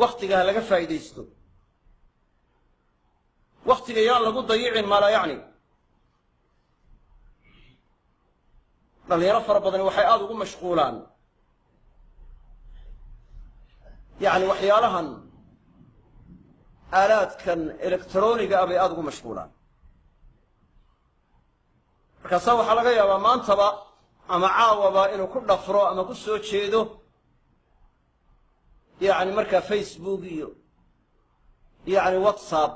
waqtiga laga faa'iideysto waqtiga yaa lagu dayicin ma la yacni dhalinyaro fara badan waxay aad ugu mashquulaan يعني waxyaalahan aalaadkan elektrooniga ah bay aad ugu mashquulaan markaasa waxaa laga yaabaa maantaba ama caawaba inuu ku dhafro ama ku soo jeedo yani markaa facebook iyo yani whatsapp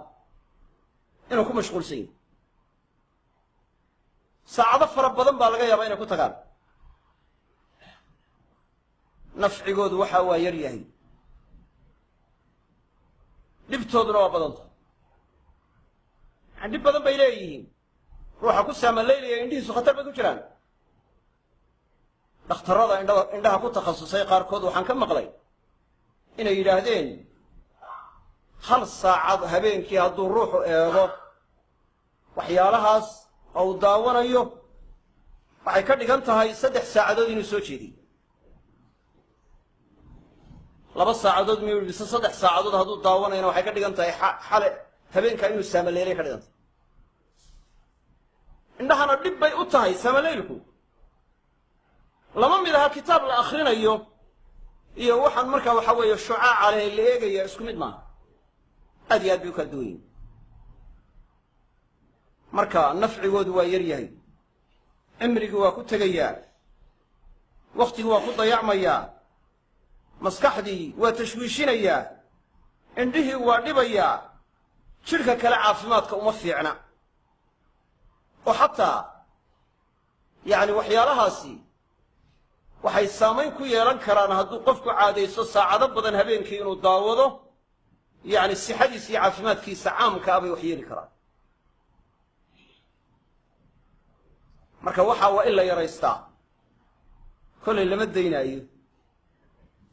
inuu ku mashquulsan yahay saacado fara badan baa laga yaabaa inay ku tagaan nafcigoodu waxa waa yar yahay dhibtooduna waa badanta dhib badan bay leeyihiin ruuxa ku saamaleylaya indhihiisu khatar bay ku jiraan dhakhtarrada indhaha ku takhasusay qaarkood waxaan ka maqlay inay yidhaahdeen hal saacad habeenkii hadduu ruuxu eego waxyaalahaas oo uu daawanayo waxay ka dhigan tahay 3 saacadood inuu soo jeediy 2 saacadood miyuu bise 3 saacadood hadduu daawanayna waxay ka dhigan tahay xale habeenka inuu saamaleelay ka dhigan tahay indhahana dhib bay u tahay saamaleelku lama mid aha kitaab la akhrinayo iyo waxaan markaa waxa weeye shucaaca leh la eegaya isku mid maaha aad iyo aad bay u kala duwan yihiin marka nafcigoodu waa yar yahay cimrigii waa ku tegayaa waqtigii waa ku dayacmayaa maskaxdii waa tashwiishinayaa indhihii waa dhibayaa jidhka kale caafimaadka uma fiicna oo xataa yani waxyaalahaasi waxay saamayn ku yeelan karaan hadduu qofku caadaysto saacado badan habeenkii inuu daawado yani sixadiisa iyo caafimaadkiisa caamka ah bay wax yeeli karaan marka waxaa waa in la yaraystaa kollay lama daynaayo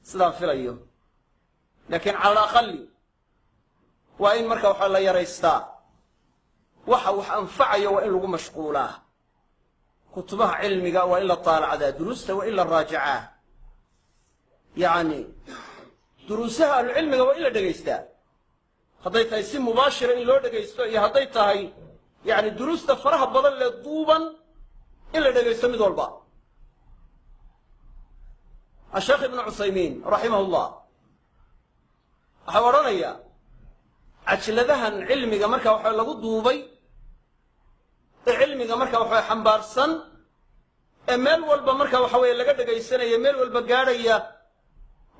sidaan filayo laakiin cala alaqali waa in marka waxa la yaraystaa waxa wax anfacayo waa in lagu mashquulaa kutubaha cilmiga waa in la taalacdaa duruusta waa in la raajacaa yani duruusaha ahlucilmiga waa in la dhegaystaa hadday tahay si mubaashira in loo dhegaysto iyo hadday tahay yani duruusta faraha badan lee duuban in la dhegaysto mid walba الشيخ ابن عثيمين رحمه الله حورانيا عجلدهن علميga marka waxa lagu duubay cilmiga marka waxa xambaarsan meel walba marka waxa way laga dhageysanayo meel walba gaaraya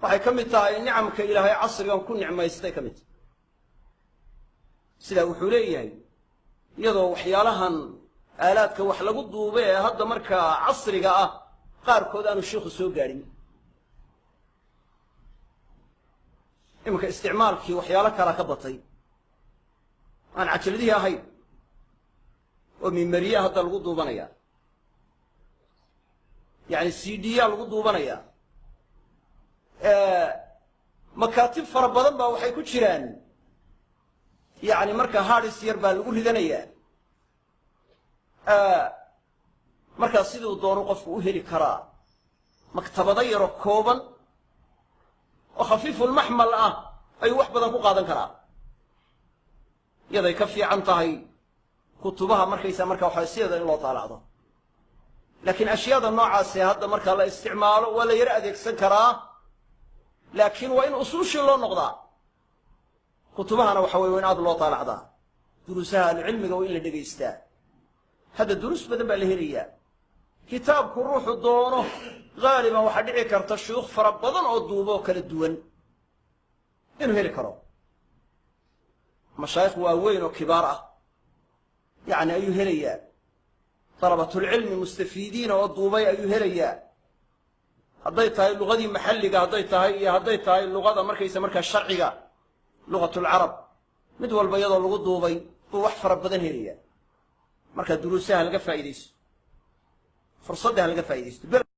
waxay kamid tahay nicamka ilaahay casrigan ku nicmaystay kamid sida wuxuu leeyahay iyadoo waxyaalahan aalaadka wax lagu duubay hadda marka casriga ah qaarkood aanu sheekhu soo gaarin imika isticmaalkii waxyaalo kala ka batay aan cajiladihii ahayn oo mimariya hadda lagu duubanaya yani cd-ya lagu duubanaya makaatib fara badan baa waxay ku jiraan yani marka hardis yar baa lagu ridanaya markaa siduu doono qofku u heli karaa maktabado yaro kooban oo khafiifulmaxmal ah ayuu wax badan ku qaadan karaa yaday ka fiican tahay kutubaha markaysa marka waxa sideeda in loo taalacdo laakiin ashyaada noocaas hadda marka la isticmaalo waa la yara adeegsan karaa laakiin waa in usuushii loo noqdaa kutubahana waxa weeye in aad loo taalacdaa duruusaha cilmiga waa in la dhegaystaa hadda duruus badan baa la helayaa kitaabku ruuxu doono غالبا waxa dhici karta shuyuukh fara badan oo duubo kala duwan inuu heli karo mashaayikh waaweyn oo kibaar ah yani ayuu helayaa talabatul cilmi mustafiidiin oo duubay ayuu helayaa hadday tahay luqadii maxalliga hadday tahay iyo hadday tahay luqada markaysa markaa sharciga luqatul carab mid walba iyadoo lagu duubay buu wax fara badan helayaa marka duruusaha laga faa'iideysto fursadda laga faa'iideysto